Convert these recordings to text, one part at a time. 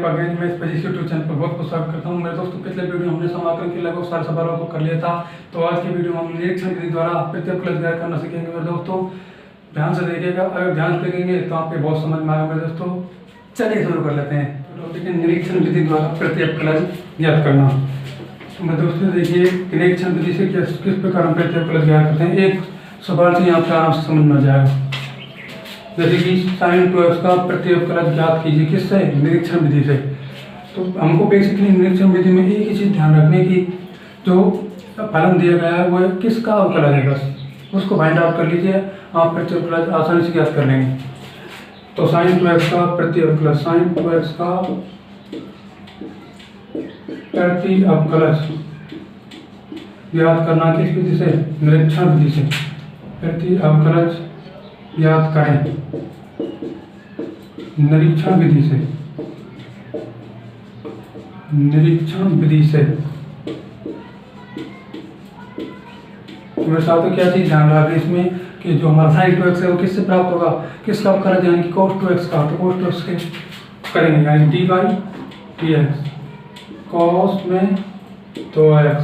Again मैं इस physics YouTube channel पर बहुत बहुत स्वागत करता हूँ। मेरे दोस्तों, पिछले वीडियो हमने समाकलन के लगभग सारे सवालों को कर लिया था। तो आज की वीडियो में हम निरीक्षण विधि द्वारा प्रत्यवकलन ज्ञात करना सीखेंगे। मेरे दोस्तों ध्यान से देखिएगा, अगर ध्यान से देखेंगे तो आपके बहुत समझ में आएगा। मेरे दोस्तों चलिए शुरू कर लेते हैं। तो टॉपिक है निरीक्षण विधि द्वारा प्रत्यवकलन ज्ञात करना। मेरे दोस्तों देखिए, निरीक्षण विधि से किस प्रकार हम प्रत्यवकलन ज्ञात करते हैं, एक सवाल से आपको आराम से समझ में आ जाएगा। जैसे कि sin 2x का प्रत्यवकलन ज्ञात कीजिए, किससे? निरीक्षण विधि से। तो हमको बेसिकली निरीक्षण विधि में एक ही चीज़ ध्यान रखने की, जो फलन दिया गया है वो किसका अवकलन है, बस उसको फाइंड आउट कर लीजिए, आप प्रत्यवकलन आसानी से ज्ञात कर लेंगे। तो sin 2x का प्रत्यवकलन, sin 2x का प्रत्यवकलन ज्ञात करना किस विधि से? निरीक्षण विधि से। प्रत्यवकलन ज्ञात करें निरीक्षण विधि से। निरीक्षण विधि से मेरे साथ क्या चीज ध्यान रखना इसमें कि जो हमारा sin 2x है वो किससे प्राप्त होगा, किसका अवकलन यानी कि cos 2x का। तो cos 2x के करेंगे यानी dy dx, cos में 2x,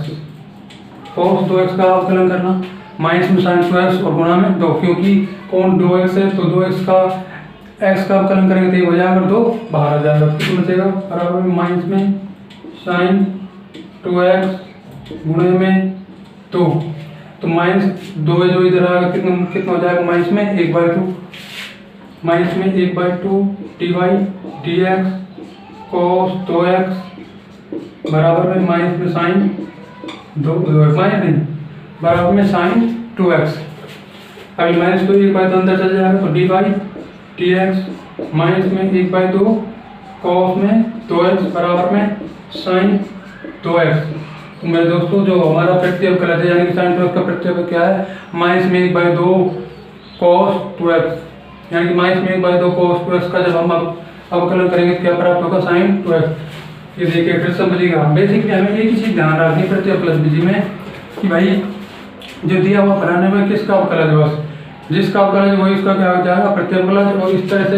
cos 2x का अवकलन करना, माइनस में sin 2x और गुणा में 2, क्योंकि कौन 2x है तो 2x का x का अवकलन करेंगे तो ये हो जाएगा 2 बाहर आ जाएगा, कितना बचेगा बराबर में माइनस में sin 2x गुणे में 2। तो माइनस 2 है जो इधर आएगा, कितना हो जाएगा माइनस में 1/2, माइनस में 1/2 dy dx cos 2x बराबर में माइनस में sin 2 माइनस नहीं बराबर में sin 2x। अभी माइनस को 1/2 अंदर चल जाएगा तो dy dx माइनस में 1/2 cos में 2x बराबर में sin 2x। तो मेरे दोस्तों जो हमारा प्रत्यवकलन है यानी कि sin 2x का प्रत्यवकलन क्या है, माइनस में 1/2 cos 2x, यानी कि माइनस में 1/2 cos 2x का जब हम अवकलन करेंगे तो क्या प्राप्त होगा, sin 2x। ये देखिए फिर समझिएगा, बेसिकली हमें एक ही चीज ध्यान रखनी प्रत्यवकलन विधि में कि भाई जो दिया हुआ फलन है वह किसका अवकलन है, बस जिसका अवकलन है वही इसका क्या हो जाएगा प्रत्यवकलन, और इस तरह से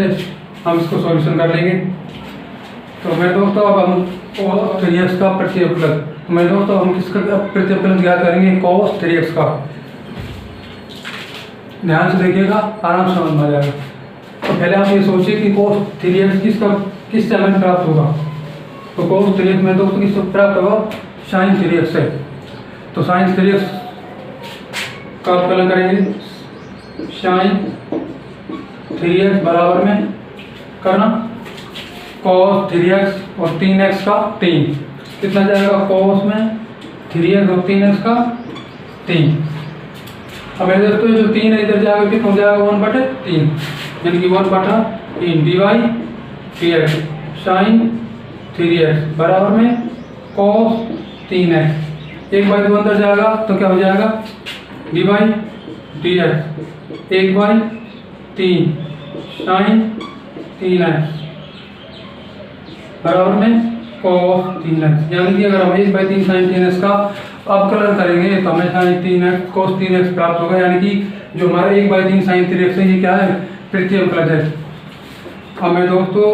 हम इसको सॉल्यूशन कर लेंगे। तो मेरे दोस्तों अब हम cos 3x का प्रत्यवकलन, तो मेरे दोस्तों हम किसका प्रत्यवकलन ज्ञात करेंगे, cos 3x का। ध्यान से देखिएगा, आराम से समझ में आ जाएगा। तो पहले आप ये सोचिए कि cos 3x किस समय में प्राप्त होगा। तो cos 3x मेरे दोस्तों किससे प्राप्त होगा, sin 3x से। तो sin 3x का अवकलन करेंगे, sin 3x बराबर में करना cos 3x और 3x का 3, कितना जाएगा cos में 3x और 3x का 3। अब मेरे दोस्तों जो 3 है इधर जाएगा, कितना हो जाएगा 1/3, यानी कि 1/3 dy dx sin 3x बराबर में cos 3x, 1/2 अंदर जाएगा तो क्या हो जाएगा dy dx 1/3 sin 3x बराबर में cos 3x। यानी कि अगर हम 1/3 sin 3x का अवकलन करेंगे तो हमें sin 3x cos 3x प्राप्त होगा, यानी कि जो हमारा 1/3 sin 3x है ये क्या है, प्रत्यवकलन है। अब मेरे दोस्तों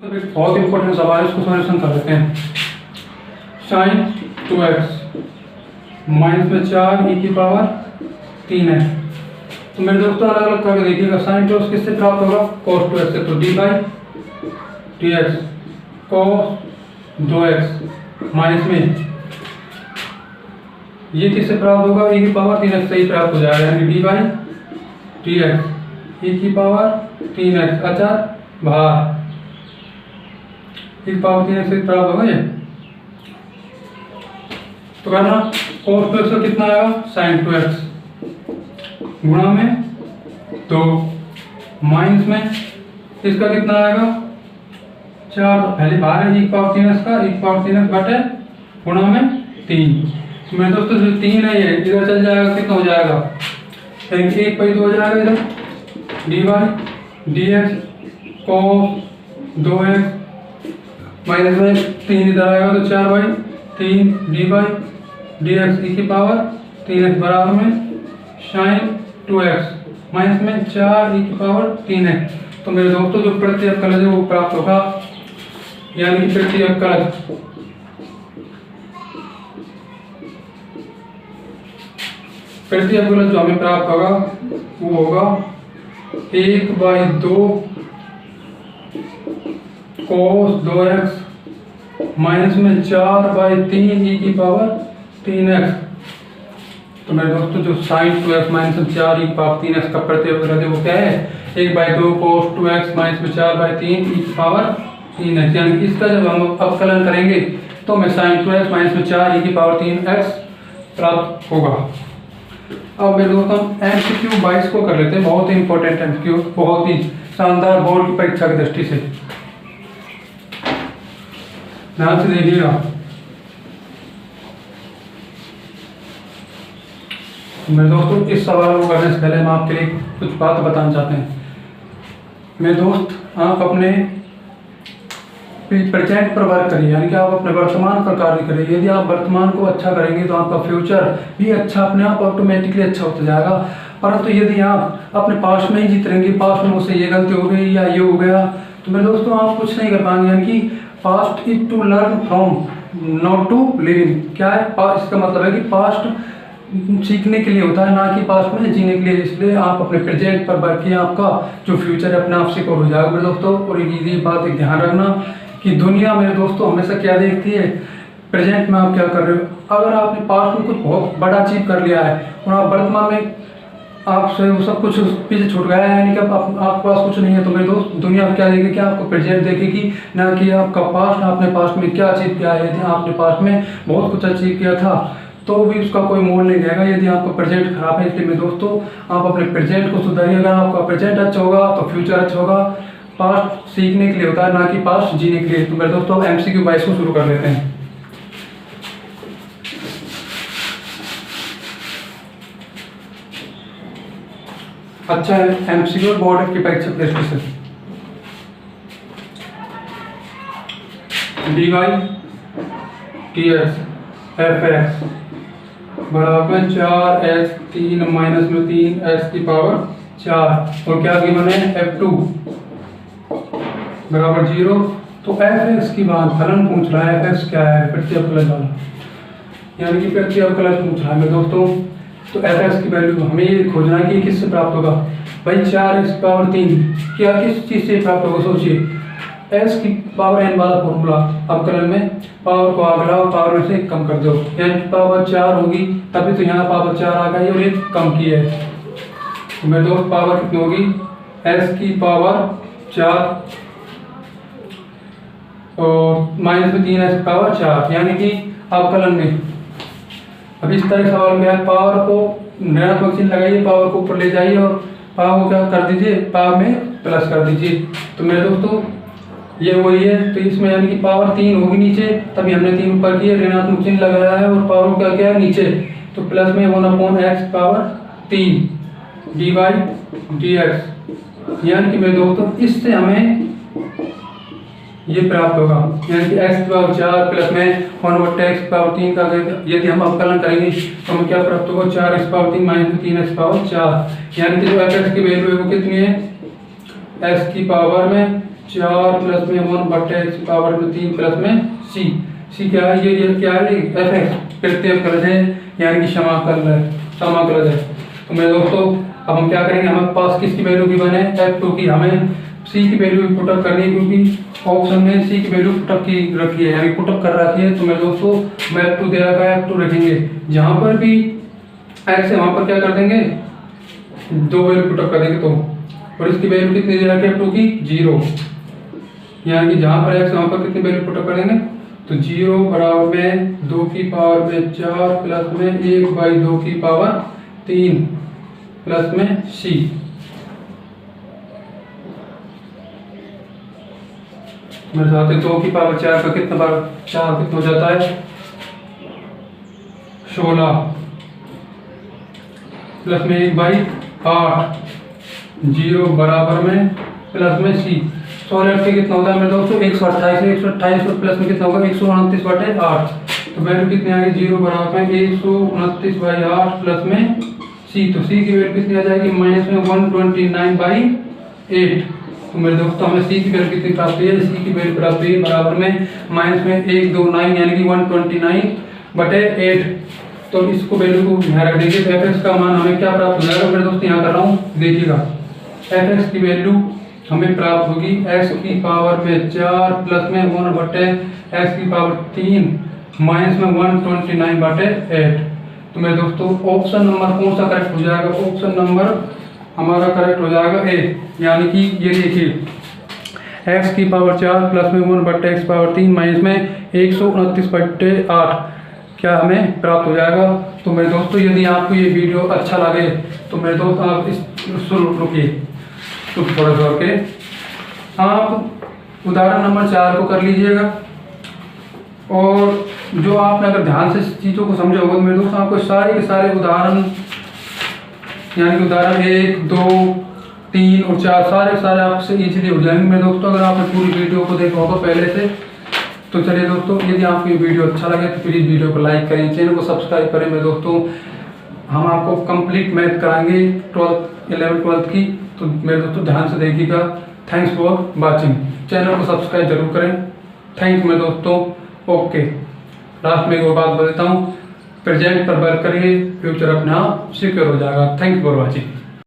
एक बहुत इंपॉर्टेंट सवाल है, इसको सॉल्यूशन कर लेते हैं। sin 2x माइनस में 4 e⁻3 है। तो मेरे दोस्तों अलग अलग करके देखिएगा, sin 2x किससे प्राप्त होगा, cos 2x से। तो dy dx cos 2x minus में ये किससे प्राप्त होगा, e⁻3x से ही प्राप्त हो जाएगा, यानी dy dx e⁻3x अचर भार e⁻3x से प्राप्त होगा ये। तो करना cos 2x का कितना आएगा, sin 2x गुणा में 2 माइनस में इसका कितना आएगा 4, पहले बाहर है e⁻3x का, e⁻3x बटे गुणा में 3। तो मेरे दोस्तों जो 3 है ये इधर चल जाएगा, कितना हो जाएगा 1/2 हो जाएगा इधर dy dx cos 2x minus में 3 इधर आएगा तो 4/3 dy dx e⁻3x बराबर में sin 2x माइनस में 4 e⁻3x। तो मेरे दोस्तों जो प्रत्यवकलन है वो प्राप्त होगा यानी कि फिर टी अवकलज जो हमें प्राप्त होगा वो होगा 1/2 cos 2x माइनस में 4/3 e की पावर 3x। तो मेरे दोस्तों जो sin 2x माइनस में 4 e की पावर 3x का प्रतिअवकलज है वो क्या है 1/2 cos 2x माइनस में 4/3 e की पावर 3x। यानी इसका जब हम अवकलन करेंगे तो हमें sin 2x माइनस में 4 e की पावर 3x प्राप्त होगा। अब मेरे दोस्तों MCQ 22 को कर लेते हैं, बहुत ही इंपॉर्टेंट MCQ, बहुत ही शानदार बोर्ड की परीक्षा की दृष्टि से। ध्यान से देखिएगा। मेरे दोस्तों इस सवाल को करने से पहले हम आपके लिए कुछ बात बताना चाहते हैं। मेरे दोस्त आप अपने प्रेजेंट पर वर्क करिए, यानी कि आप अपने वर्तमान पर कार्य करिए। यदि आप वर्तमान को अच्छा करेंगे तो आपका फ्यूचर भी अच्छा अपने आप ऑटोमेटिकली अच्छा होता जाएगा। परंतु यदि आप अपने पास्ट में ही जीत रहेंगे, पास्ट में मुझसे ये गलती हो गई या ये हो गया, तो मेरे दोस्तों आप कुछ नहीं कर पाएंगे। यानी कि past is to learn from, not to living. क्या है इसका मतलब है कि पास्ट सीखने के लिए होता है, ना कि पास्ट में जीने के लिए। इसलिए आप अपने प्रेजेंट पर वर्क किए, आपका जो फ्यूचर है अपने आप से हो जाएगा मेरे दोस्तों। और ये बात एक ध्यान रखना कि दुनिया मेरे दोस्तों हमेशा क्या देखती है, प्रेजेंट में आप क्या कर रहे हो। अगर आपने पास्ट में कुछ बहुत बड़ा अचीव कर लिया है और आप वर्तमान में आपसे वो सब कुछ पीछे छूट गया है, यानी कि आपके पास कुछ नहीं है, तो मेरे दोस्त दुनिया क्या देखेगी कि आपको प्रेजेंट देखेगी, ना कि आपका पास्ट। आपने पास्ट में क्या अचीव किया है। यदि आपने पास्ट में बहुत कुछ अचीव किया था तो भी उसका कोई मोल नहीं रहेगा यदि आपका प्रेजेंट खराब है। इसलिए मेरे दोस्तों आप अपने प्रेजेंट को सुधारिए। अगर आपका प्रेजेंट अच्छा होगा तो फ्यूचर अच्छा होगा। पास्ट सीखने के लिए होता है, ना कि पास्ट जीने के लिए। तो मेरे दोस्तों MCQ 22 को शुरू कर लेते हैं। अच्छा है MCQ बोर्ड की परीक्षा की दृष्टि से। dy/dx fx बराबर 4x 3 माइनस में 3x की पावर 4 और क्या गिवन है f2 बराबर 0। तो fx की बात फलन पूछ रहा है, fx क्या है प्रतिअवकलज वाला, यानी कि प्रतिअवकलज पूछ रहा है मेरे दोस्तों। तो fx की वैल्यू हमें ये खोजना है कि किससे प्राप्त होगा। भाई 4x पावर 3 क्या किस चीज से प्राप्त होगा, सोचिए। s की पावर n वाला फॉर्मूला अवकलन में पावर को आगे लाओ, पावर से कम कर दो, यानी कि पावर 4 होगी, तभी तो यहाँ पावर 4 आ गई और ये कम की है। तो मेरे दोस्त पावर कितनी होगी, s की पावर 4 और माइनस में 3s की पावर 4, यानी कि अवकलन में अब इस तरह सवाल में पावर को ऋणात्मक चिन्ह लगाइए, पावर को ऊपर ले जाइए और पावर को क्या कर दीजिए, पावर में प्लस कर दीजिए। तो मेरे दोस्तों ये वही है। तो इसमें यानी कि पावर 3 होगी नीचे, तभी हमने 3 ऊपर किए, ऋणात्मक चिन्ह लगाया है और पावर क्या क्या है नीचे। तो प्लस में 1/x पावर 3 dy/dx, यानी कि मेरे दोस्तों इससे हमें ये प्राप्त होगा, यानी कि x की पावर 4 प्लस में 1/x पावर 3 का यदि हम अवकलन करेंगे तो हमें क्या प्राप्त होगा, 4x power 3 minus 3x power 4, यानी कि जो fx की वैल्यू है वो कितनी है, x की पावर में 4 प्लस में 1/x पावर में 3 प्लस में c क्या है, ये क्या है fx प्रतिअवकलज है, यानी कि समाकलज है। तो मेरे दोस्तों अब हम क्या करेंगे, हमारे पास किसकी वैल्यू गिवन है, f2 की, हमें c की वैल्यू पुटअप करनी है, क्योंकि ऑप्शन में c की वैल्यू पुटअप की रखी है, यानी पुटअप कर रखी है। तो मेरे दोस्तों मैं f2 दे रखा है, f2 रखेंगे, जहां पर भी x है वहां पर क्या कर देंगे, 2 वैल्यू पुटअप कर देंगे। तो और इसकी वैल्यू कितनी दे रखी है f2 की, 0, यानी कि जहां पर x वहां पर कितनी वैल्यू पुटअप करेंगे, तो 0 बराबर में 2 की पावर में 4 प्लस में 1/2 की पावर 3 प्लस में c। मेरे साथ 2 की पावर 4 का कितना बार 4 कितना हो जाता है, 16 प्लस में 1/8 0 बराबर में प्लस में c। 16 के कितना होता है मेरे दोस्तों, 128 है, 128 और प्लस में कितना होगा 129/8। तो वैल्यू कितनी आ गई, 0 बराबर में 129/8 प्लस में c। तो c की वैल्यू कितनी आ जाएगी, माइनस में 129/8। तो मेरे दोस्तों हमें सी की वैल्यू कितनी प्राप्त हुई है, सी की वैल्यू प्राप्त हुई है बराबर में माइनस में 129 यानी कि 129/8। तो इसको वैल्यू को यहाँ रख देंगे तो एफ एक्स का मान हमें क्या प्राप्त हो जाएगा मेरे दोस्तों, यहाँ कर रहा हूँ देखिएगा। एफ एक्स की वैल्यू हमें प्राप्त होगी एक्स की पावर में 4 प्लस में 1/एक्स की पावर 3 माइनस में 129/8। तो मेरे दोस्तों ऑप्शन नंबर कौन सा करेक्ट हो जाएगा, ऑप्शन नंबर हमारा करेक्ट हो जाएगा ए, यानी कि ये देखिए एक्स की पावर 4 प्लस में 1/एक्स पावर 3 माइनस में 129/8 क्या हमें प्राप्त हो जाएगा। तो मेरे दोस्तों यदि आपको ये वीडियो अच्छा लगे तो मेरे दोस्त आप इस रुकिए थोड़ा सा के आप उदाहरण नंबर 4 को कर लीजिएगा। और जो आपने अगर ध्यान से चीज़ों को समझा होगा तो मेरे दोस्तों आपको सारे के सारे उदाहरण यानी कि उदाहरण 1, 2, 3 और 4 सारे आपसे इजीली हो जाएंगे मेरे दोस्तों, अगर आपने पूरी वीडियो को देखा होगा पहले से। तो चलिए दोस्तों, यदि आपको ये वीडियो अच्छा लगे तो प्लीज़ वीडियो को लाइक करें, चैनल को सब्सक्राइब करें मेरे दोस्तों। हम आपको कंप्लीट मैथ कराएंगे 12th 11th 12th की, तो मेरे दोस्तों ध्यान से देखिएगा। थैंक्स फॉर वॉचिंग, चैनल को सब्सक्राइब जरूर करें। थैंक यू मेरे दोस्तों। ओके, लास्ट में एक और बात बोलता हूँ, प्रेजेंट पर वर्क करिए, फ्यूचर अपने आप सिक्योर हो जाएगा। Thank you for watching.